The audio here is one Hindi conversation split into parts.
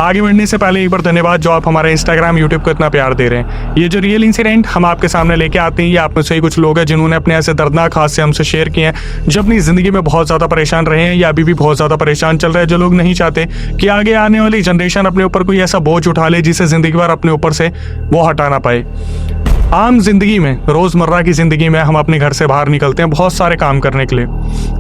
आगे बढ़ने से पहले एक बार धन्यवाद जो आप हमारे इंस्टाग्राम यूट्यूब को इतना प्यार दे रहे हैं। ये जो रियल इंसिडेंट हम आपके सामने लेके आते हैं, ये आप में से ही कुछ लोग हैं जिन्होंने अपने ऐसे दर्दनाक हादसे हमसे शेयर किए हैं जो अपनी ज़िंदगी में बहुत ज़्यादा परेशान रहे हैं या अभी भी बहुत ज़्यादा परेशान चल रहे हैं, जो लोग नहीं चाहते कि आगे आने वाली जनरेशन अपने ऊपर कोई ऐसा बोझ उठा ले जिसे ज़िंदगी भर अपने ऊपर से वो हटा ना पाए। आम जिंदगी में, रोज़मर्रा की ज़िंदगी में हम अपने घर से बाहर निकलते हैं बहुत सारे काम करने के लिए।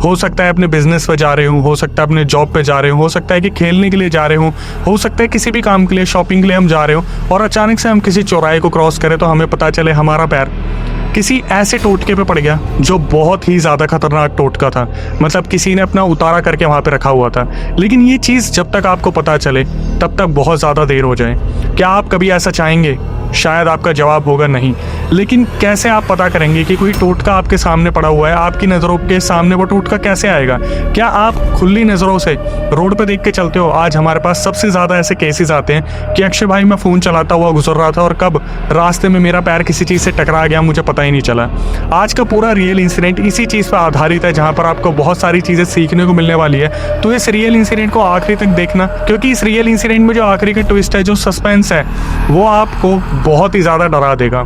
हो सकता है अपने बिजनेस पे जा रहे हूँ, हो सकता है अपने जॉब पे जा रहे हूँ, हो सकता है कि खेलने के लिए जा रहे हूँ, हो सकता है किसी भी काम के लिए, शॉपिंग के लिए हम जा रहे हो और अचानक से हम किसी चौराहे को क्रॉस करें तो हमें पता चले हमारा पैर किसी ऐसे टोटके पे पड़ गया जो बहुत ही ज़्यादा खतरनाक टोटका था। मतलब किसी ने अपना उतारा करके वहाँ पे रखा हुआ था। लेकिन ये चीज़ जब तक आपको पता चले तब तक बहुत ज़्यादा देर हो जाए। क्या आप कभी ऐसा चाहेंगे? शायद आपका जवाब होगा नहीं। लेकिन कैसे आप पता करेंगे कि कोई टोटका आपके सामने पड़ा हुआ है, आपकी नज़रों के सामने वो टोटका कैसे आएगा? क्या आप खुली नज़रों से रोड पे देख के चलते हो? आज हमारे पास सबसे ज़्यादा ऐसे केसेस आते हैं कि अक्षय भाई मैं फ़ोन चलाता हुआ गुजर रहा था और कब रास्ते में मेरा पैर किसी चीज़ से टकरा गया मुझे पता ही नहीं चला। आज का पूरा रियल इंसिडेंट इसी चीज़ पर आधारित है जहाँ पर आपको बहुत सारी चीज़ें सीखने को मिलने वाली है। तो इस रियल इंसिडेंट को आखिरी तक देखना, क्योंकि इस रियल इंसिडेंट में जो आखिरी का ट्विस्ट है, जो सस्पेंस है, वो आपको बहुत ही ज़्यादा डरा देगा।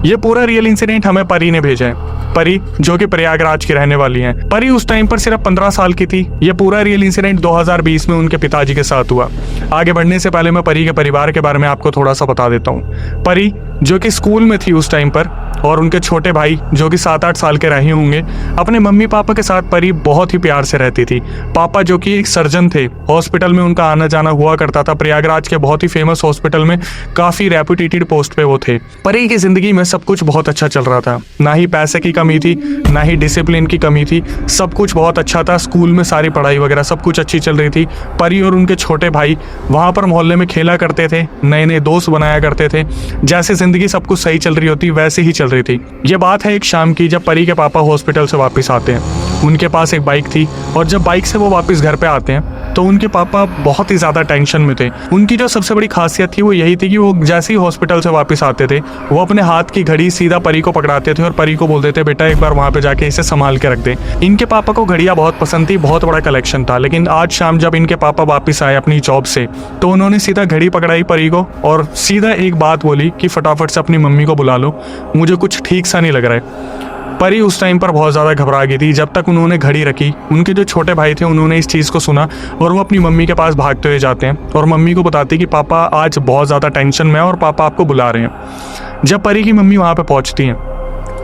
ये पूरा रियल इंसिडेंट हमें परी ने भेजा है। परी जो कि प्रयागराज की रहने वाली हैं। परी उस टाइम पर सिर्फ 15 साल की थी। ये पूरा रियल इंसिडेंट 2020 में उनके पिताजी के साथ हुआ। आगे बढ़ने से पहले मैं परी के परिवार के बारे में आपको थोड़ा सा बता देता हूँ। परी जो कि स्कूल में थी उस टाइम पर, और उनके छोटे भाई जो कि 7-8 साल के रहे होंगे, अपने मम्मी पापा के साथ परी बहुत ही प्यार से रहती थी। पापा जो कि एक सर्जन थे, हॉस्पिटल में उनका आना जाना हुआ करता था। प्रयागराज के बहुत ही फेमस हॉस्पिटल में काफ़ी रेपुटेटेड पोस्ट पे वो थे। परी की ज़िंदगी में सब कुछ बहुत अच्छा चल रहा था। ना ही पैसे की कमी थी, ना ही डिसिप्लिन की कमी थी। सब कुछ बहुत अच्छा था। स्कूल में सारी पढ़ाई वगैरह सब कुछ अच्छी चल रही थी। परी और उनके छोटे भाई वहाँ पर मोहल्ले में खेला करते थे, नए नए दोस्त बनाया करते थे। जैसे ज़िंदगी सब कुछ सही चल रही होती वैसे ही चल रही थी। ये बात है एक शाम की जब परी के पापा हॉस्पिटल से वापस आते हैं। उनके पास एक बाइक थी और जब बाइक से वो वापस घर पे आते हैं तो उनके पापा बहुत ही ज़्यादा टेंशन में थे। उनकी जो सबसे बड़ी खासियत थी वो यही थी कि वो जैसे ही हॉस्पिटल से वापस आते थे वो अपने हाथ की घड़ी सीधा परी को पकड़ाते थे और परी को बोल देते बेटा एक बार वहाँ पे जाके इसे संभाल के रख दे। इनके पापा को घड़ियाँ बहुत पसंद थी, बहुत बड़ा कलेक्शन था। लेकिन आज शाम जब इनके पापा वापस आए अपनी जॉब से तो उन्होंने सीधा घड़ी पकड़ाई परी को और सीधा एक बात बोली कि फटाफट से अपनी मम्मी को बुला लो, मुझे कुछ ठीक सा नहीं लग रहा है। परी उस टाइम पर बहुत ज़्यादा घबरा गई थी। जब तक उन्होंने घड़ी रखी, उनके जो छोटे भाई थे उन्होंने इस चीज़ को सुना और वो अपनी मम्मी के पास भागते हुए जाते हैं और मम्मी को बताते कि पापा आज बहुत ज़्यादा टेंशन में है और पापा आपको बुला रहे हैं। जब परी की मम्मी वहाँ पे पहुँचती हैं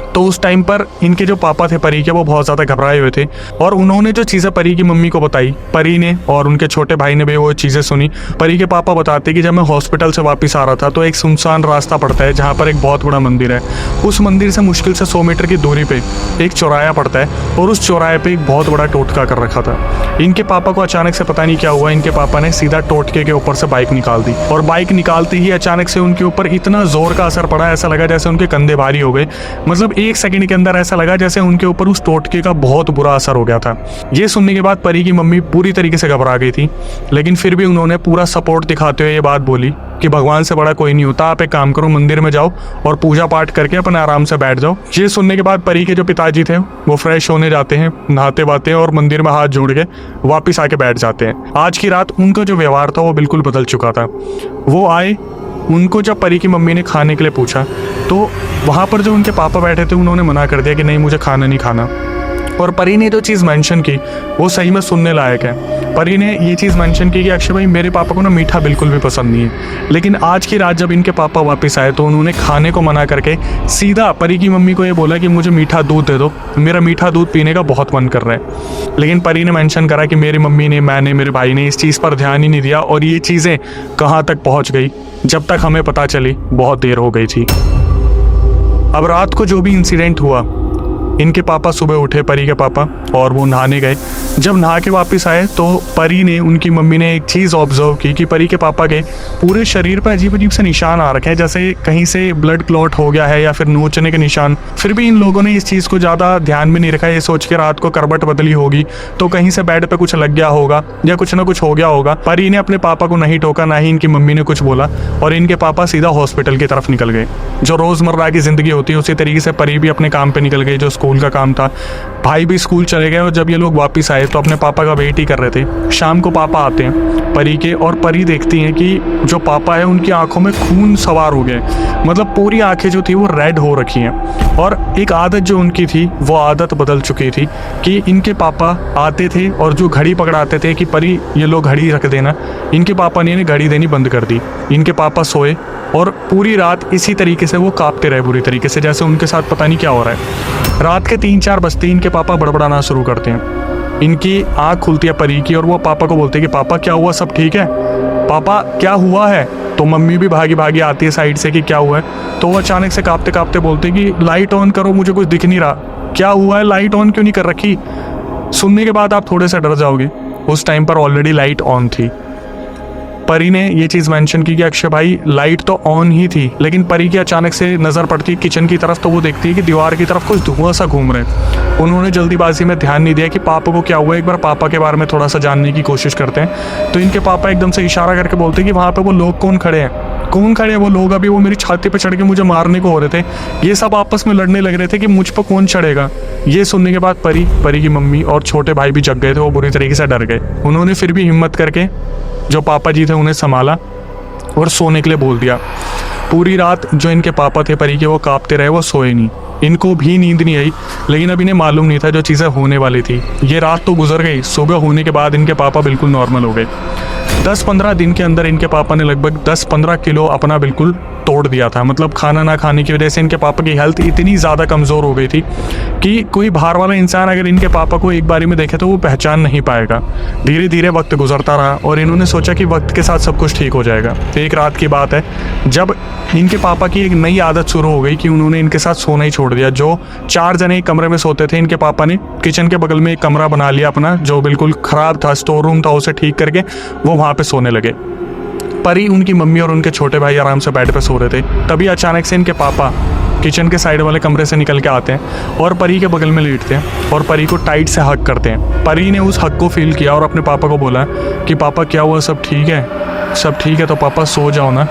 तो उस टाइम पर इनके जो पापा थे परी के, वो बहुत ज़्यादा घबराए हुए थे और उन्होंने जो चीज़ें परी की मम्मी को बताई, परी ने और उनके छोटे भाई ने भी वो चीज़ें सुनी। परी के पापा बताते कि जब मैं हॉस्पिटल से वापस आ रहा था तो एक सुनसान रास्ता पड़ता है जहाँ पर एक बहुत बड़ा मंदिर है। उस मंदिर से मुश्किल से 100 मीटर की दूरी पे एक चौराया पड़ता है और उस चौराहे पे एक बहुत बड़ा टोटका कर रखा था। इनके पापा को अचानक से पता नहीं क्या हुआ, इनके पापा ने सीधा टोटके के ऊपर से बाइक निकाल दी और बाइक निकालते ही अचानक से उनके ऊपर इतना जोर का असर पड़ा, ऐसा लगा जैसे उनके कंधे भारी हो गए। मतलब 1 सेकंड के अंदर ऐसा लगा जैसे उनके ऊपर उस टोटके का बहुत बुरा असर हो गया था। ये सुनने के बाद परी की मम्मी पूरी तरीके से घबरा गई थी, लेकिन फिर भी उन्होंने पूरा सपोर्ट दिखाते हुए ये बात बोली कि भगवान से बड़ा कोई नहीं होता, आप एक काम करो, मंदिर में जाओ और पूजा पाठ करके अपने आराम से बैठ जाओ। ये सुनने के बाद परी के जो पिताजी थे वो फ्रेश होने जाते हैं, नहाते बाते हैं और मंदिर में हाथ जोड़ के वापिस आके बैठ जाते हैं। आज की रात उनका जो व्यवहार था वो बिल्कुल बदल चुका था। वो आए, उनको जब परी की मम्मी ने खाने के लिए पूछा तो वहाँ पर जो उनके पापा बैठे थे उन्होंने मना कर दिया कि नहीं मुझे खाना नहीं खाना। और परी ने जो चीज़ मेंशन की वो सही में सुनने लायक है। परी ने ये चीज़ मेंशन की कि अक्षय भाई मेरे पापा को ना मीठा बिल्कुल भी पसंद नहीं है। लेकिन आज की रात जब इनके पापा वापस आए तो उन्होंने खाने को मना करके सीधा परी की मम्मी को ये बोला कि मुझे मीठा दूध दे दो, मेरा मीठा दूध पीने का बहुत मन कर रहा है। लेकिन परी ने मेंशन करा कि मेरी मम्मी ने, मैंने, मेरे भाई ने इस चीज़ पर ध्यान ही नहीं दिया और ये चीज़ें कहाँ तक पहुँच गई जब तक हमें पता चली बहुत देर हो गई थी। अब रात को जो भी इंसिडेंट हुआ, इनके पापा सुबह उठे, परी के पापा, और वो नहाने गए। जब नहा के वापस आए तो परी ने, उनकी मम्मी ने एक चीज़ ऑब्जर्व की कि परी के पापा के पूरे शरीर पर अजीब अजीब से निशान आ रखे हैं, जैसे कहीं से ब्लड क्लॉट हो गया है या फिर नोचने के निशान। फिर भी इन लोगों ने इस चीज़ को ज़्यादा ध्यान में नहीं रखा, ये सोच के रात को करवट बदली होगी तो कहीं से बेड पे कुछ लग गया होगा या कुछ ना कुछ हो गया होगा। परी ने अपने पापा को नहीं टोका, ना ही इनकी मम्मी ने कुछ बोला और इनके पापा सीधा हॉस्पिटल की तरफ निकल गए। जो रोज़मर्रा की ज़िंदगी होती है उसी तरीके से परी भी अपने काम पर निकल गई, जो स्कूल स्कूल का काम था। भाई भी स्कूल चले गए और जब ये लोग वापस आए तो अपने पापा का वेट ही कर रहे थे। शाम को पापा आते हैं परी के, और परी देखती हैं कि जो पापा है उनकी आंखों में खून सवार हो गए, मतलब पूरी आंखें जो थी वो रेड हो रखी हैं। और एक आदत जो उनकी थी वो आदत बदल चुकी थी कि इनके पापा आते थे और जो घड़ी पकड़ाते थे कि परी ये लो घड़ी रख देना, इनके पापा ने इन्हें घड़ी देनी बंद कर दी। इनके पापा सोए और पूरी रात इसी तरीके से वो कांपते रहे बुरी तरीके से, जैसे उनके साथ पता नहीं क्या हो रहा है। रात के 3-4 बजते इनके पापा बड़बड़ाना शुरू करते हैं। इनकी आंख खुलती है परी की और वो पापा को बोलते हैं कि पापा क्या हुआ, सब ठीक है, पापा क्या हुआ है। तो मम्मी भी भागी भागी आती है साइड से कि क्या हुआ है। तो वो अचानक से कांपते कांपते बोलते हैं कि लाइट ऑन करो, मुझे कुछ दिख नहीं रहा, क्या हुआ है, लाइट ऑन क्यों नहीं कर रखी। सुनने के बाद आप थोड़े से डर जाओगे, उस टाइम पर ऑलरेडी लाइट ऑन थी। परी ने ये चीज़ मेंशन की कि अक्षय भाई लाइट तो ऑन ही थी, लेकिन परी की अचानक से नज़र पड़ती है किचन की तरफ, तो वो देखती है कि दीवार की तरफ कुछ धुआं सा घूम रहे हैं। उन्होंने जल्दीबाजी में ध्यान नहीं दिया कि पापा को क्या हुआ, एक बार पापा के बारे में थोड़ा सा जानने की कोशिश करते हैं। तो इनके पापा एकदम से इशारा करके बोलते हैं कि वहाँ पर वो लोग कौन खड़े हैं, कौन खड़े हैं वो लोग, अभी वो मेरी छाती पे चढ़ के मुझे मारने को हो रहे थे। ये सब आपस में लड़ने लग रहे थे कि मुझ पर कौन चढ़ेगा। ये सुनने के बाद परी की मम्मी और छोटे भाई भी जग गए थे, वो बुरी तरीके से डर गए। उन्होंने फिर भी हिम्मत करके जो पापा जी थे उन्हें संभाला और सोने के लिए बोल दिया। पूरी रात जो इनके पापा थे परी के वो कांपते रहे, वो सोए नहीं, इनको भी नींद नहीं आई। लेकिन अब इन्हें मालूम नहीं था जो चीज़ें होने वाली थी। ये रात तो गुजर गई, सुबह होने के बाद इनके पापा बिल्कुल नॉर्मल हो गए। 10-15 दिन के अंदर इनके पापा ने लगभग 10-15 किलो अपना बिल्कुल तोड़ दिया था। मतलब खाना ना खाने की वजह से इनके पापा की हेल्थ इतनी ज़्यादा कमज़ोर हो गई थी कि कोई बाहर वाला इंसान अगर इनके पापा को एक बारी में देखे तो वो पहचान नहीं पाएगा। धीरे धीरे वक्त गुजरता रहा और इन्होंने सोचा कि वक्त के साथ सब कुछ ठीक हो जाएगा। तो एक रात की बात है जब इनके पापा की एक नई आदत शुरू हो गई कि उन्होंने इनके साथ सोना ही छोड़ दिया। जो 4 जने एक कमरे में सोते थे, इनके पापा ने किचन के बगल में एक कमरा बना लिया अपना, जो बिल्कुल ख़राब था, स्टोर रूम था, उसे ठीक करके वो वहाँ पे सोने लगे। परी, उनकी मम्मी और उनके छोटे भाई आराम से बेड पे सो रहे थे। तभी अचानक से इनके पापा किचन के साइड वाले कमरे से निकल के आते हैं और परी के बगल में लेटते हैं और परी को टाइट से हग करते हैं। परी ने उस हग को फील किया और अपने पापा को बोला कि पापा क्या हुआ, सब ठीक है, सब ठीक है तो पापा सो जाओ ना।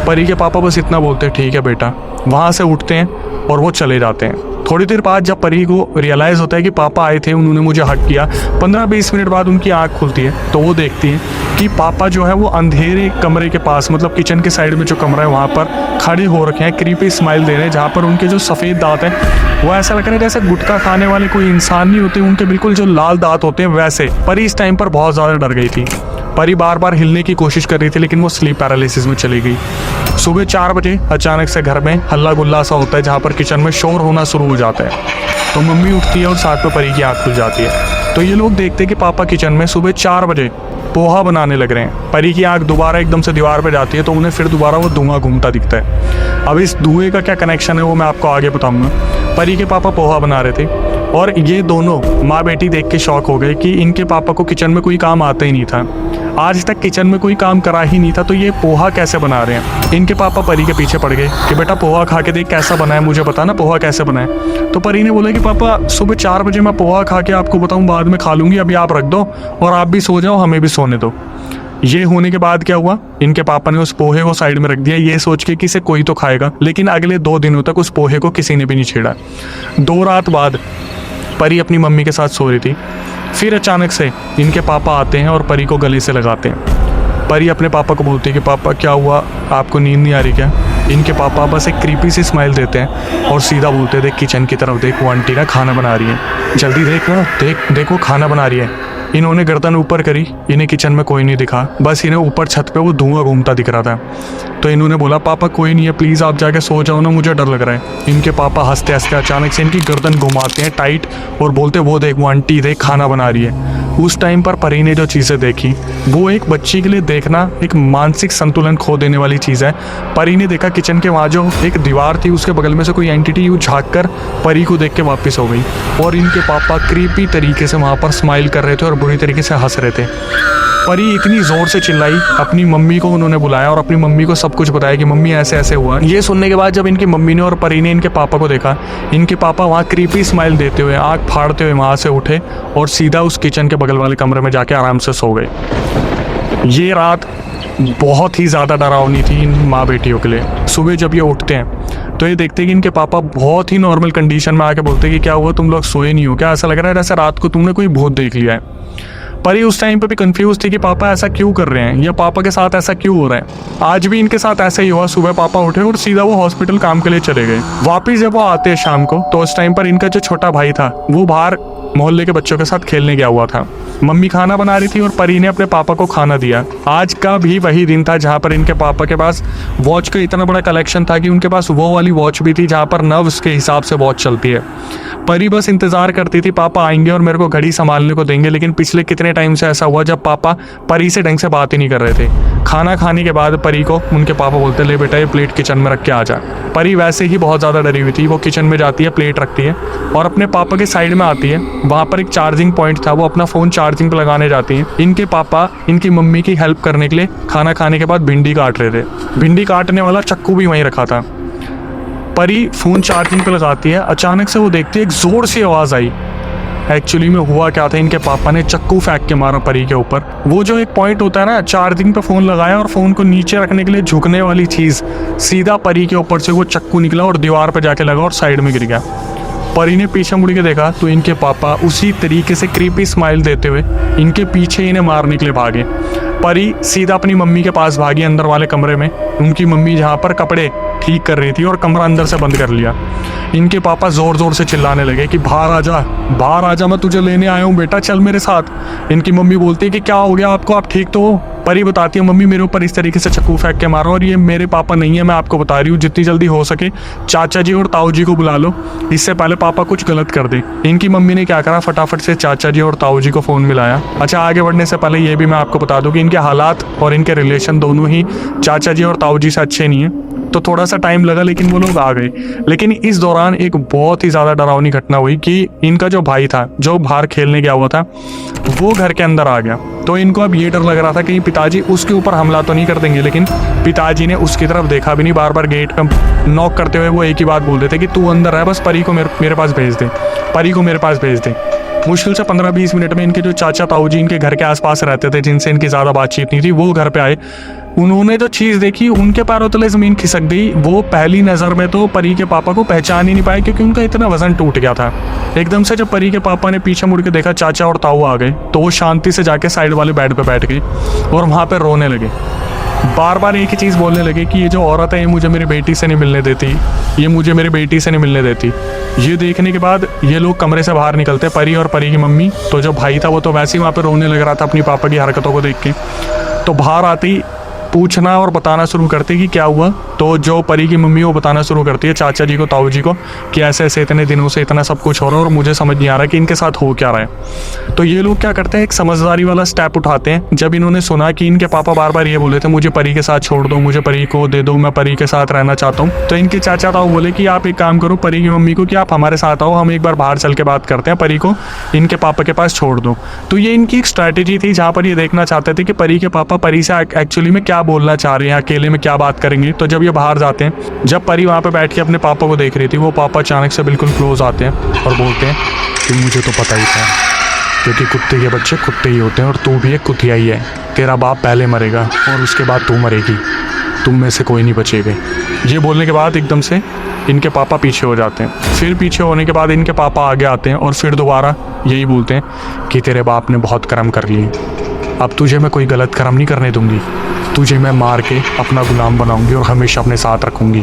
परी के पापा बस इतना बोलते हैं ठीक है बेटा। वहाँ से उठते हैं और वो चले जाते हैं। थोड़ी देर बाद जब परी को रियलाइज़ होता है कि पापा आए थे, उन्होंने मुझे हक किया, 15-20 मिनट बाद उनकी आंख खुलती है तो वो देखती है कि पापा जो है वो अंधेरे कमरे के पास, मतलब किचन के साइड में जो कमरा है वहाँ पर खड़े हो रखे हैं, क्रीपी स्माइल दे रहे हैं, जहाँ पर उनके जो सफ़ेद दांत हैं वो ऐसा लग रहा है जैसे गुटखा खाने वाले कोई इंसान नहीं होते, उनके बिल्कुल जो लाल दांत होते हैं वैसे। परी इस टाइम पर बहुत ज़्यादा डर गई थी। परी बार बार हिलने की कोशिश कर रही थी लेकिन वो स्लीप पैरालिसिस में चली गई। सुबह 4 बजे अचानक से घर में हल्ला गुल्ला सा होता है, जहाँ पर किचन में शोर होना शुरू हो जाता है। तो मम्मी उठती है और साथ में परी की आँख खुल जाती है। तो ये लोग देखते हैं कि पापा किचन में सुबह 4 बजे पोहा बनाने लग रहे हैं। परी की आँख दोबारा एकदम से दीवार पर जाती है तो उन्हें फिर दोबारा वो धुआं घूमता दिखता है। अब इस धुएं का क्या कनेक्शन है वो मैं आपको आगे बताऊँगा। परी के पापा पोहा बना रहे थे और ये दोनों माँ बेटी देख के शॉक हो गए कि इनके पापा को किचन में कोई काम आता ही नहीं था, आज तक किचन में कोई काम करा ही नहीं था, तो ये पोहा कैसे बना रहे हैं। इनके पापा परी के पीछे पड़ गए कि बेटा पोहा खा के देख कैसा बना है, मुझे बता ना पोहा कैसे बना है। तो परी ने बोला कि पापा सुबह 4 बजे मैं पोहा खा के आपको बताऊँ, बाद में खा लूँगी, अभी आप रख दो और आप भी सो जाओ, हमें भी सोने दो। ये होने के बाद क्या हुआ, इनके पापा ने उस पोहे को साइड में रख दिया, ये सोच के कि इसे कोई तो खाएगा। लेकिन अगले 2 दिनों तक उस पोहे को किसी ने भी नहीं छेड़ा। 2 रात बाद परी अपनी मम्मी के साथ सो रही थी। फिर अचानक से इनके पापा आते हैं और परी को गले से लगाते हैं। परी अपने पापा को बोलती है कि पापा क्या हुआ, आपको नींद नहीं आ रही क्या। इनके पापा बस एक क्रीपी सी स्माइल देते हैं और सीधा बोलते हैं देख किचन की तरफ देख, वो आंटी ना खाना बना रही है, जल्दी देख ना, देख वो खाना बना रही है। इन्होंने गर्दन ऊपर करी, इन्हें किचन में कोई नहीं दिखा, बस इन्हें ऊपर छत पे वो धुआं घूमता दिख रहा था। तो इन्होंने बोला पापा कोई नहीं है, प्लीज़ आप जाके सो जाओ ना, मुझे डर लग रहा है। इनके पापा हंसते हंसते अचानक से इनकी गर्दन घुमाते हैं टाइट और बोलते वो देख वो आंटी देख खाना बना रही है। उस टाइम पर परी ने जो चीज़ें देखी वो एक बच्ची के लिए देखना एक मानसिक संतुलन खो देने वाली चीज़ है। परी ने देखा किचन के वहाँ जो एक दीवार थी उसके बगल में से कोई एंटिटी यूँ झाँक कर परी को देख के वापस हो गई और इनके पापा क्रीपी तरीके से वहाँ पर स्माइल कर रहे थे और बुरी तरीके से हंस रहे थे। परी इतनी ज़ोर से चिल्लाई, अपनी मम्मी को उन्होंने बुलाया और अपनी मम्मी को सब कुछ बताया कि मम्मी ऐसे ऐसे हुआ। ये सुनने के बाद जब इनकी मम्मी ने और परी ने इनके पापा को देखा, इनके पापा वहाँ क्रीपी स्माइल देते हुए आँख फाड़ते हुए वहाँ से उठे और सीधा उस किचन के बगल वाले कमरे में जाके आराम से सो गए। ये रात बहुत ही ज़्यादा डरावनी थी इन माँ बेटियों के लिए। सुबह जब ये उठते हैं तो ये देखते हैं कि इनके पापा बहुत ही नॉर्मल कंडीशन में आके बोलते हैं कि क्या हुआ, तुम लोग सोए नहीं हो क्या? ऐसा लग रहा है जैसे रात को तुमने कोई भूत देख लिया है। परी उस टाइम पे भी कंफ्यूज थी कि पापा ऐसा क्यों कर रहे हैं या पापा के साथ ऐसा क्यों हो रहा है। आज भी इनके साथ ऐसा ही हुआ। सुबह पापा उठे और सीधा वो हॉस्पिटल काम के लिए चले गए। वापिस जब वो आते हैं शाम को तो उस टाइम पर इनका जो छोटा भाई था वो बाहर मोहल्ले के बच्चों के साथ खेलने गया हुआ था। मम्मी खाना बना रही थी और परी ने अपने पापा को खाना दिया। आज का भी वही दिन था जहाँ पर इनके पापा के पास वॉच का इतना बड़ा कलेक्शन था कि उनके पास वो वाली वॉच भी थी जहाँ पर नर्व्स के हिसाब से वॉच चलती है। परी बस इंतजार करती थी पापा आएंगे और मेरे को घड़ी संभालने को देंगे, लेकिन पिछले कितने टाइम से ऐसा हुआ जब पापा परी से ढंग से बात ही नहीं कर रहे थे। खाना खाने के बाद परी को उनके पापा बोलते, ले बेटा ये प्लेट किचन में रख के आ जा। परी वैसे ही बहुत ज़्यादा डरी हुई थी। वो किचन में जाती है, प्लेट रखती है और अपने पापा के साइड में आती है। वहाँ पर एक चार्जिंग पॉइंट था, वो अपना फ़ोन चार्जिंग पे लगाने जाती है। इनके पापा इनकी मम्मी की हेल्प करने के लिए खाना खाने के बाद भिंडी काट रहे थे। भिंडी काटने वाला चाकू भी वहीं रखा था। परी फ़ोन चार्जिंग पे लगाती है। अचानक से वो देखती है एक ज़ोर सी आवाज़ आई। एक्चुअली में हुआ क्या था, इनके पापा ने चक्कू फेंक के मारा परी के ऊपर। वो जो एक पॉइंट होता है ना, चार्जिंग पे फ़ोन लगाया और फ़ोन को नीचे रखने के लिए झुकने वाली चीज़, सीधा परी के ऊपर से वो चक्कू निकला और दीवार पे जाके लगा और साइड में गिर गया। परी ने पीछे मुड़ के देखा तो इनके पापा उसी तरीके से क्रीपी स्माइल देते हुए इनके पीछे इन्हें मारने के लिए भागे। परी सीधा अपनी मम्मी के पास भागी अंदर वाले कमरे में। उनकी मम्मी जहाँ पर कपड़े ठीक कर रही थी और कमरा अंदर से बंद कर लिया। इनके पापा ज़ोर ज़ोर से चिल्लाने लगे कि बाहर आ जा, मैं तुझे लेने आया हूँ बेटा, चल मेरे साथ। इनकी मम्मी बोलती है कि क्या हो गया आपको, आप ठीक तो हो? परी बताती है, मम्मी मेरे ऊपर इस तरीके से चक्कू फेंक के मारो और ये मेरे पापा नहीं है, मैं आपको बता रही हूँ, जितनी जल्दी हो सके चाचा जी और ताऊ जी को बुला लो, इससे पहले पापा कुछ गलत कर दे। इनकी मम्मी ने क्या करा, फटाफट से चाचा जी और ताऊ जी को फ़ोन मिलाया। अच्छा, आगे बढ़ने से पहले ये भी मैं आपको बता दूँ कि इनके हालात और इनके रिलेशन दोनों ही चाचा जी और ताऊ जी से अच्छे नहीं हैं, तो थोड़ा सा टाइम लगा लेकिन वो लोग आ गए। लेकिन इस दौरान एक बहुत ही ज़्यादा डरावनी घटना हुई कि इनका जो भाई था जो बाहर खेलने गया हुआ था वो घर के अंदर आ गया। तो इनको अब ये डर लग रहा था कि पिताजी उसके ऊपर हमला तो नहीं कर देंगे, लेकिन पिताजी ने उसकी तरफ देखा भी नहीं। बार बार गेट पे नॉक करते हुए वो एक ही बात बोल रहे थे कि तू अंदर है, बस परी को मेरे पास भेज दे, परी को मेरे पास भेज दे। मुश्किल से 15-20 मिनट में इनके जो चाचा ताऊ जी इनके घर के आसपास रहते थे, जिनसे इनकी ज़्यादा बातचीत नहीं थी, वो घर पे आए। उन्होंने जो चीज़ देखी उनके पैरों तले ज़मीन खिसक गई। वो पहली नज़र में तो परी के पापा को पहचान ही नहीं पाए क्योंकि उनका इतना वजन टूट गया था। एकदम से जब परी के पापा ने पीछे मुड़ के देखा चाचा और ताऊ आ गए तो वो शांति से जाके साइड वाले बेड पे बैठ गई और वहाँ पर रोने लगे। बार बार एक ही चीज़ बोलने लगे कि ये जो औरत है ये मुझे मेरी बेटी से नहीं मिलने देती, ये मुझे मेरी बेटी से नहीं मिलने देती। ये देखने के बाद ये लोग कमरे से बाहर निकलते, परी और परी की मम्मी। तो जो भाई था वो तो वैसे ही वहाँ पे रोने लग रहा था अपनी पापा की हरकतों को देख के। तो बाहर आते ही पूछना और बताना शुरू करती कि क्या हुआ। तो जो परी की मम्मी वो बताना शुरू करती है चाचा जी को ताऊ जी को कि ऐसे ऐसे इतने दिनों से इतना सब कुछ हो रहा है और मुझे समझ नहीं आ रहा कि इनके साथ हो क्या रहा है। तो ये लोग क्या करते हैं, एक समझदारी वाला स्टेप उठाते हैं। जब इन्होंने सुना कि इनके पापा बार बार ये बोले थे मुझे परी के साथ छोड़ दो, मुझे परी को दे दो, मैं परी के साथ रहना चाहता हूँ, तो इनके चाचा ताऊ बोले कि आप एक काम करो परी की मम्मी को कि आप हमारे साथ आओ, हम एक बार बाहर चल के बात करते हैं, परी को इनके पापा के पास छोड़ दो। तो ये इनकी एक स्ट्रैटेजी थी जहाँ पर ये देखना चाहते थे कि परी के पापा परी से एक्चुअली में क्या बोलना चाह रहे हैं, अकेले में क्या बात करेंगे। तो जब ये बाहर जाते हैं, जब परी वहाँ पे बैठ के अपने पापा को देख रही थी, वो पापा अचानक से बिल्कुल क्लोज आते हैं और बोलते हैं कि मुझे तो पता ही था, क्योंकि कुत्ते के बच्चे कुत्ते ही होते हैं और तू भी एक कुतिया ही है। तेरा बाप पहले मरेगा और उसके बाद तू मरेगी, तुम में से कोई नहीं बचेगा। ये बोलने के बाद एकदम से इनके पापा पीछे हो जाते हैं। फिर पीछे होने के बाद इनके पापा आगे आते हैं और फिर दोबारा यही बोलते हैं कि तेरे बाप ने बहुत कर्म कर लिए, अब तुझे मैं कोई गलत कर्म नहीं करने दूंगी, तुझे मैं मार के अपना गुलाम बनाऊंगी और हमेशा अपने साथ रखूंगी।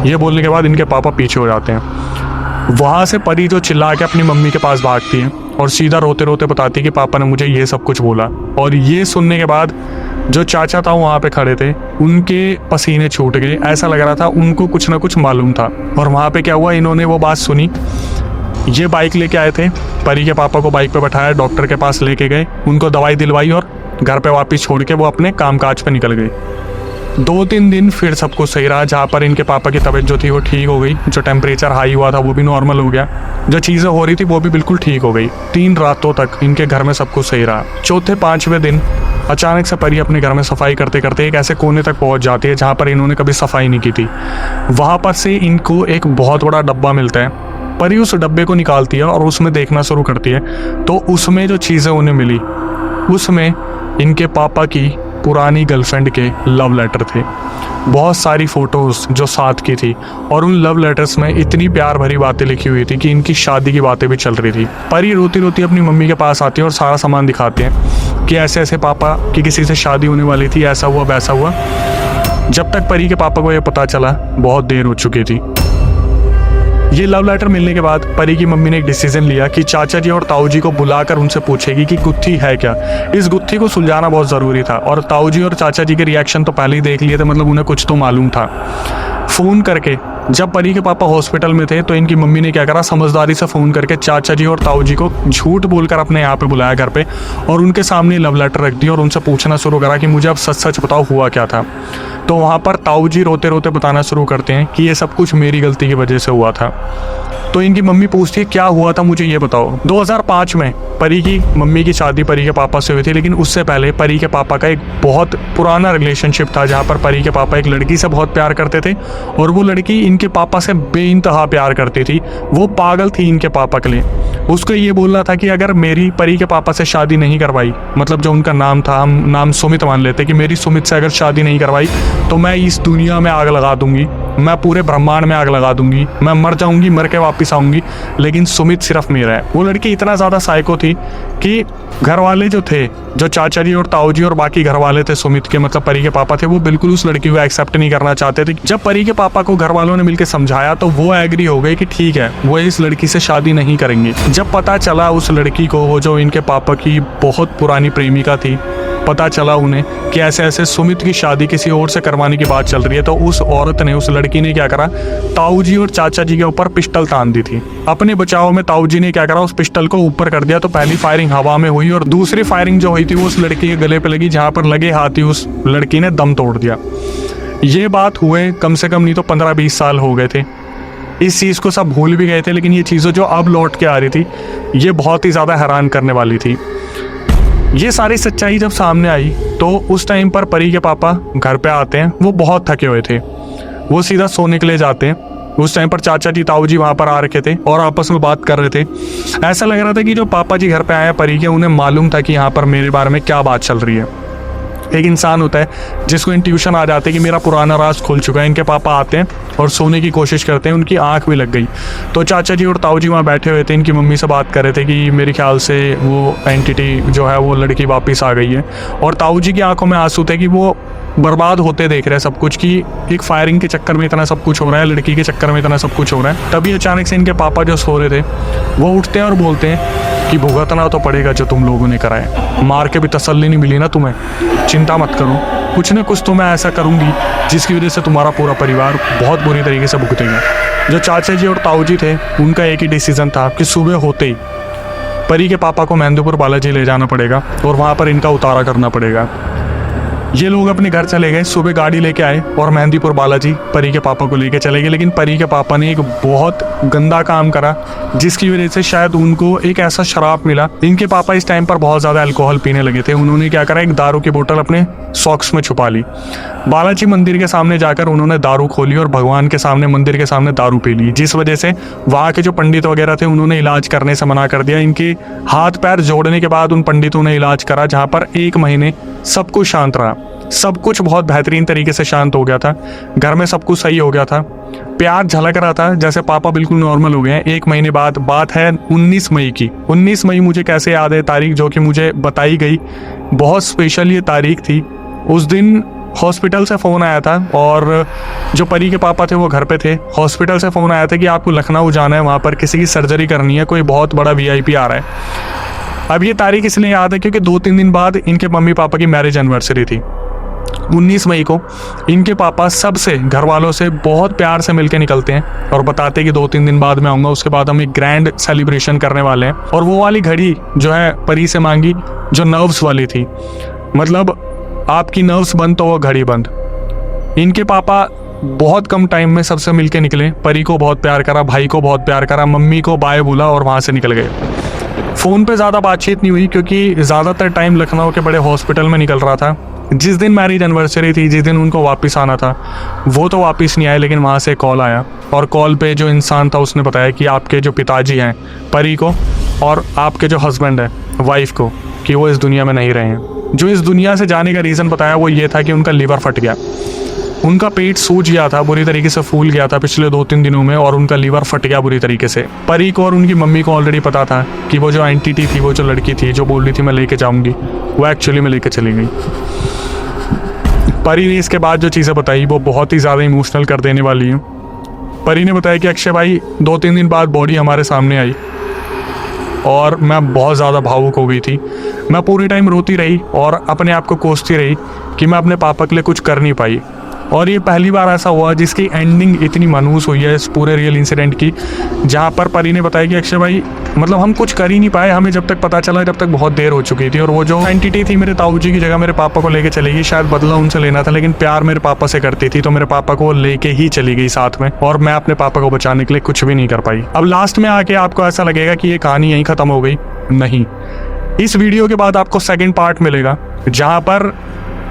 ये बोलने के बाद इनके पापा पीछे हो जाते हैं। वहाँ से परी जो चिल्ला के अपनी मम्मी के पास भागती है और सीधा रोते रोते बताती है कि पापा ने मुझे ये सब कुछ बोला। और ये सुनने के बाद जो चाचा था वहाँ पे खड़े थे, उनके पसीने छूट गए। ऐसा लग रहा था उनको कुछ ना कुछ मालूम था। और वहाँ पे क्या हुआ, इन्होंने वो बात सुनी, ये बाइक लेके आए थे, परी के पापा को बाइक पे बैठाया, डॉक्टर के पास लेके गए, उनको दवाई दिलवाई और घर पे वापस छोड़ के वो अपने कामकाज पे निकल गए। 2-3 दिन फिर सब कुछ सही रहा, जहाँ पर इनके पापा की तबीयत जो थी वो ठीक हो गई, जो टेम्परेचर हाई हुआ था वो भी नॉर्मल हो गया, जो चीज़ें हो रही थी वो भी बिल्कुल ठीक हो गई। 3 रातों तक इनके घर में सब कुछ सही रहा। 4-5वें दिन अचानक से परी अपने घर में सफाई करते करते एक ऐसे कोने तक पहुँच जाती है जहाँ पर इन्होंने कभी सफाई नहीं की थी। वहाँ पर से इनको एक बहुत बड़ा डब्बा मिलता है। परी उस डब्बे को निकालती है और उसमें देखना शुरू करती है। तो उसमें जो चीज़ें उन्हें मिली, उसमें इनके पापा की पुरानी गर्लफ्रेंड के लव लेटर थे, बहुत सारी फ़ोटोज़ जो साथ की थी, और उन लव लेटर्स में इतनी प्यार भरी बातें लिखी हुई थी कि इनकी शादी की बातें भी चल रही थी। परी रोती रोती अपनी मम्मी के पास आती है और सारा सामान दिखाते हैं कि ऐसे ऐसे पापा की किसी से शादी होने वाली थी, ऐसा हुआ वैसा हुआ। जब तक परी के पापा को ये पता चला बहुत देर हो चुकी थी। ये लव लेटर मिलने के बाद परी की मम्मी ने एक डिसीजन लिया कि चाचा जी और ताऊ जी को बुलाकर उनसे पूछेगी कि गुत्थी है क्या। इस गुत्थी को सुलझाना बहुत ज़रूरी था, और ताऊ जी और चाचा जी के रिएक्शन तो पहले ही देख लिए थे, मतलब उन्हें कुछ तो मालूम था। फ़ोन करके जब परी के पापा हॉस्पिटल में थे तो इनकी मम्मी ने क्या करा, समझदारी से फ़ोन करके चाचा जी और ताऊ जी को झूठ बोलकर अपने यहाँ पे बुलाया घर पे, और उनके सामने लव लेटर रख दिया और उनसे पूछना शुरू करा कि मुझे अब सच सच बताओ हुआ क्या था। तो वहाँ पर ताऊ जी रोते रोते बताना शुरू करते हैं कि ये सब कुछ मेरी गलती की वजह से हुआ था। तो इनकी मम्मी पूछती है क्या हुआ था, मुझे ये बताओ। 2005 में परी की मम्मी की शादी परी के पापा से हुई थी, लेकिन उससे पहले परी के पापा का एक बहुत पुराना रिलेशनशिप था, जहाँ पर परी के पापा एक लड़की से बहुत प्यार करते थे और वो लड़की इनके पापा से बेइंतहा प्यार करती थी। वो पागल थी इनके पापा के लिए। उसको ये बोलना था कि अगर मेरी परी के पापा से शादी नहीं करवाई, मतलब जो उनका नाम था, हम नाम सुमित मान लेते, कि मेरी सुमित से अगर शादी नहीं करवाई तो मैं इस दुनिया में आग लगा दूंगी, मैं पूरे ब्रह्मांड में आग लगा दूंगी, मैं मर जाऊंगी, मर के वापस आऊंगी, लेकिन सुमित सिर्फ मेरा है। वो लड़की इतना ज़्यादा साइको थी कि घर वाले जो थे, जो चाचा जी और ताऊ जी और बाकी घर वाले थे सुमित के, मतलब परी के पापा थे, वो बिल्कुल उस लड़की को एक्सेप्ट नहीं करना चाहते थे। जब परी के पापा को घर वालों ने मिलकर समझाया तो वो एग्री हो गए कि ठीक है, वो इस लड़की से शादी नहीं करेंगे। जब पता चला उस लड़की को, वो जो इनके पापा की बहुत पुरानी प्रेमिका थी, पता चला उन्हें कि ऐसे ऐसे सुमित की शादी किसी और से करवाने की बात चल रही है, तो उस औरत ने, उस लड़की ने क्या करा, ताऊ जी और चाचा जी के ऊपर पिस्टल तान दी थी। अपने बचाव में ताऊ जी ने क्या करा, उस पिस्टल को ऊपर कर दिया, तो पहली फायरिंग हवा में हुई और दूसरी फायरिंग जो हुई थी वो उस लड़की के गले पे लगी, जहाँ पर लगे हाथ ही उस लड़की ने दम तोड़ दिया। ये बात हुए कम से कम नहीं तो 15-20 साल हो गए थे। इस चीज़ को सब भूल भी गए थे, लेकिन ये चीज़ें जो अब लौट के आ रही थी ये बहुत ही ज़्यादा हैरान करने वाली थी। ये सारी सच्चाई जब सामने आई तो उस टाइम पर परी के पापा घर पे आते हैं। वो बहुत थके हुए थे, वो सीधा सोने के लिए जाते हैं। उस टाइम पर चाचा जी ताऊ जी वहाँ पर आ रखे थे और आपस में बात कर रहे थे। ऐसा लग रहा था कि जो पापा जी घर पे आए हैं परी के, उन्हें मालूम था कि यहाँ पर मेरे बारे में क्या बात चल रही है। एक इंसान होता है जिसको इंट्यूशन आ जाती है कि मेरा पुराना राज खुल चुका है। इनके पापा आते हैं और सोने की कोशिश करते हैं, उनकी आंख भी लग गई। तो चाचा जी और ताऊ जी वहाँ बैठे हुए थे, इनकी मम्मी से बात कर रहे थे कि मेरे ख्याल से वो एंटिटी जो है वो लड़की वापस आ गई है। और ताऊ जी की आंखों में आंसू थे कि वो बर्बाद होते देख रहे हैं सब कुछ, कि एक फायरिंग के चक्कर में इतना सब कुछ हो रहा है, लड़की के चक्कर में इतना सब कुछ हो रहा है। तभी अचानक से इनके पापा जो सो रहे थे वो उठते हैं और बोलते हैं कि भुगतना तो पड़ेगा जो तुम लोगों ने करा है, मार के भी तसल्ली नहीं मिली ना तुम्हें, चिंता मत करो, कुछ न कुछ तो मैं ऐसा करूँगी जिसकी वजह से तुम्हारा पूरा परिवार बहुत बुरी तरीके से भुगतेगा। जो चाचा जी और ताऊ जी थे उनका एक ही डिसीजन था कि सुबह होते ही परी के पापा को मेहंदीपुर बालाजी ले जाना पड़ेगा और वहाँ पर इनका उतारा करना पड़ेगा। ये लोग अपने घर चले गए, सुबह गाड़ी लेके आए और मेहंदीपुर बालाजी परी के पापा को लेके चले गए। लेकिन परी के पापा ने एक बहुत गंदा काम करा जिसकी वजह से शायद उनको एक ऐसा शराब मिला। इनके पापा इस टाइम पर बहुत ज़्यादा अल्कोहल पीने लगे थे। उन्होंने क्या करा, एक दारू की बोतल अपने सॉक्स में छुपा ली। बालाजी मंदिर के सामने जाकर उन्होंने दारू खोली और भगवान के सामने, मंदिर के सामने दारू पी ली, जिस वजह से वहाँ के जो पंडित वगैरह थे उन्होंने इलाज करने से मना कर दिया। इनके हाथ पैर जोड़ने के बाद उन पंडितों ने इलाज करा, जहाँ पर 1 महीने सब कुछ शांत रहा। सब कुछ बहुत बेहतरीन तरीके से शांत हो गया था, घर में सब कुछ सही हो गया था, प्यार झलक रहा था, जैसे पापा बिल्कुल नॉर्मल हो गए हैं। 1 महीने बाद बात है 19 मई की। 19 मई मुझे कैसे याद है तारीख, जो कि मुझे बताई गई, बहुत स्पेशल ये तारीख थी। उस दिन हॉस्पिटल से फ़ोन आया था और जो परी के पापा थे वो घर पे थे। हॉस्पिटल से फ़ोन आया था कि आपको लखनऊ जाना है, वहाँ पर किसी की सर्जरी करनी है, कोई बहुत बड़ा VIP आ रहा है। अब ये तारीख इसलिए याद है क्योंकि 2-3 दिन बाद इनके मम्मी पापा की मैरिज एनिवर्सरी थी। 19 मई को इनके पापा सबसे, घर वालों से बहुत प्यार से मिलके निकलते हैं और बताते हैं कि 2-3 दिन बाद मैं आऊँगा, उसके बाद हम एक ग्रैंड सेलिब्रेशन करने वाले हैं। और वो वाली घड़ी जो है परी से मांगी, जो नर्व्स वाली थी, मतलब आपकी नर्व्स बंद तो वो घड़ी बंद। इनके पापा बहुत कम टाइम में सबसे मिलके निकले, परी को बहुत प्यार करा, भाई को बहुत प्यार करा, मम्मी को बाय बोला और वहाँ से निकल गए। फ़ोन पे ज़्यादा बातचीत नहीं हुई क्योंकि ज़्यादातर टाइम लखनऊ के बड़े हॉस्पिटल में निकल रहा था। जिस दिन मैरिज एनिवर्सरी थी, जिस दिन उनको वापस आना था, वो तो वापस नहीं आए, लेकिन वहाँ से कॉल आया और कॉल पे जो इंसान था उसने बताया कि आपके जो पिताजी हैं परी को और आपके जो हस्बैंड है वाइफ को, कि वो इस दुनिया में नहीं रहे हैं। जो इस दुनिया से जाने का रीज़न बताया वो ये था कि उनका लीवर फट गया। उनका पेट सूज गया था, बुरी तरीके से फूल गया था पिछले 2-3 दिनों में, और उनका लीवर फट गया बुरी तरीके से। परी को और उनकी मम्मी को ऑलरेडी पता था कि वो जो एंटिटी थी, वो जो लड़की थी जो बोल रही थी मैं लेके जाऊंगी, वो एक्चुअली में लेके चली गई। परी ने इसके बाद जो चीज़ें बताई वो बहुत ही ज़्यादा इमोशनल कर देने वाली हैं। परी ने बताया कि अक्षय भाई 2-3 दिन बाद बॉडी हमारे सामने आई और मैं बहुत ज़्यादा भावुक हो गई थी। मैं पूरी टाइम रोती रही और अपने आप को कोसती रही कि मैं अपने पापा के लिए कुछ कर नहीं पाई। और ये पहली बार ऐसा हुआ जिसकी एंडिंग इतनी मायूस हुई है इस पूरे रियल इंसिडेंट की, जहाँ पर परी ने बताया कि अक्षय भाई मतलब हम कुछ कर ही नहीं पाए, हमें जब तक पता चला जब तक बहुत देर हो चुकी थी। और वो जो एंटिटी थी मेरे ताऊ जी की जगह मेरे पापा को लेके चली गई। शायद बदला उनसे लेना था, लेकिन प्यार मेरे पापा से करती थी, तो मेरे पापा को लेके ही चली गई साथ में, और मैं अपने पापा को बचाने के लिए कुछ भी नहीं कर पाई। अब लास्ट में आके आपको ऐसा लगेगा कि ये कहानी यहीं खत्म हो गई। नहीं, इस वीडियो के बाद आपको सेकेंड पार्ट मिलेगा, जहाँ पर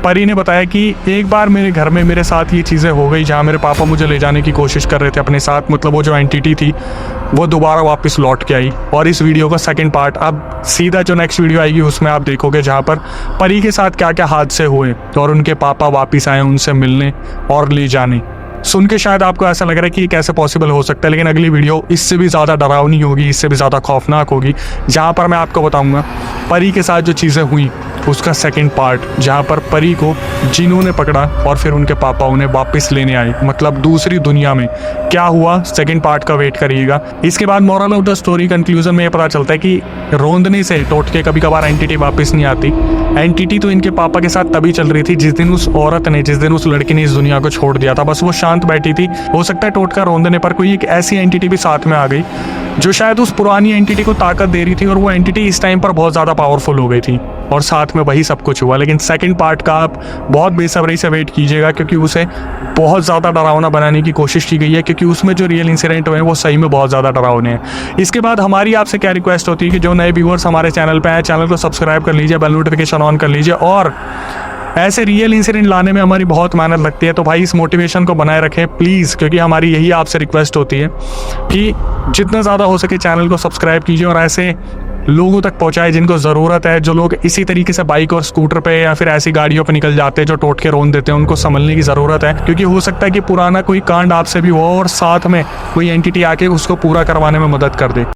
परी ने बताया कि एक बार मेरे घर में मेरे साथ ये चीज़ें हो गई, जहाँ मेरे पापा मुझे ले जाने की कोशिश कर रहे थे अपने साथ, मतलब वो जो एंटिटी थी वो दोबारा वापस लौट के आई। और इस वीडियो का सेकंड पार्ट अब सीधा जो नेक्स्ट वीडियो आएगी उसमें आप देखोगे, जहाँ पर परी के साथ क्या क्या हादसे हुए और उनके पापा वापस आए उनसे मिलने और ले जाने। सुन के शायद आपको ऐसा लग रहा है कि ये कैसे पॉसिबल हो सकता है, लेकिन अगली वीडियो इससे भी ज़्यादा डरावनी होगी, इससे भी ज़्यादा खौफनाक होगी, जहाँ पर मैं आपको बताऊँगा परी के साथ जो चीज़ें हुई उसका सेकंड पार्ट, जहाँ पर परी को जिन्हों ने पकड़ा और फिर उनके पापा उन्हें वापस लेने आए, मतलब दूसरी दुनिया में क्या हुआ, सेकंड पार्ट का वेट करिएगा। इसके बाद moral of the story conclusion में ये पता चलता है कि रोंदने से टोटके कभी कभार एंटिटी वापस नहीं आती। एंटिटी तो इनके पापा के साथ तभी चल रही थी जिस दिन उस औरत ने, जिस दिन उस लड़की ने इस दुनिया को छोड़ दिया था। बस वो शांत बैठी थी, हो सकता है टोटका रोंदने पर कोई एक ऐसी एंटिटी भी साथ में आ गई जो शायद उस पुरानी एंटिटी को ताकत दे रही थी, और वो एंटिटी इस टाइम पर बहुत ज़्यादा पावरफुल हो गई थी, और साथ में वही सब कुछ हुआ। लेकिन सेकंड पार्ट का आप बहुत बेसब्री से वेट कीजिएगा, क्योंकि उसे बहुत ज़्यादा डरावना बनाने की कोशिश की गई है, क्योंकि उसमें जो रियल इंसिडेंट हुए हैं वो सही में बहुत ज़्यादा डरावने हैं। इसके बाद हमारी आपसे क्या रिक्वेस्ट होती है कि जो नए व्यूअर्स हमारे चैनल पर आए, चैनल को सब्सक्राइब कर लीजिए, बेल नोटिफिकेशन ऑन कर लीजिए, और ऐसे रियल इंसिडेंट लाने में हमारी बहुत मेहनत लगती है, तो भाई इस मोटिवेशन को बनाए रखें प्लीज़, क्योंकि हमारी यही आपसे रिक्वेस्ट होती है कि जितना ज़्यादा हो सके चैनल को सब्सक्राइब कीजिए और ऐसे लोगों तक पहुंचाए जिनको ज़रूरत है, जो लोग इसी तरीके से बाइक और स्कूटर पे या फिर ऐसी गाड़ियों पे निकल जाते हैं जो टोटके रोन देते हैं, उनको संभलने की ज़रूरत है, क्योंकि हो सकता है कि पुराना कोई कांड आपसे भी हो और साथ में कोई एंटिटी आके उसको पूरा करवाने में मदद कर दे।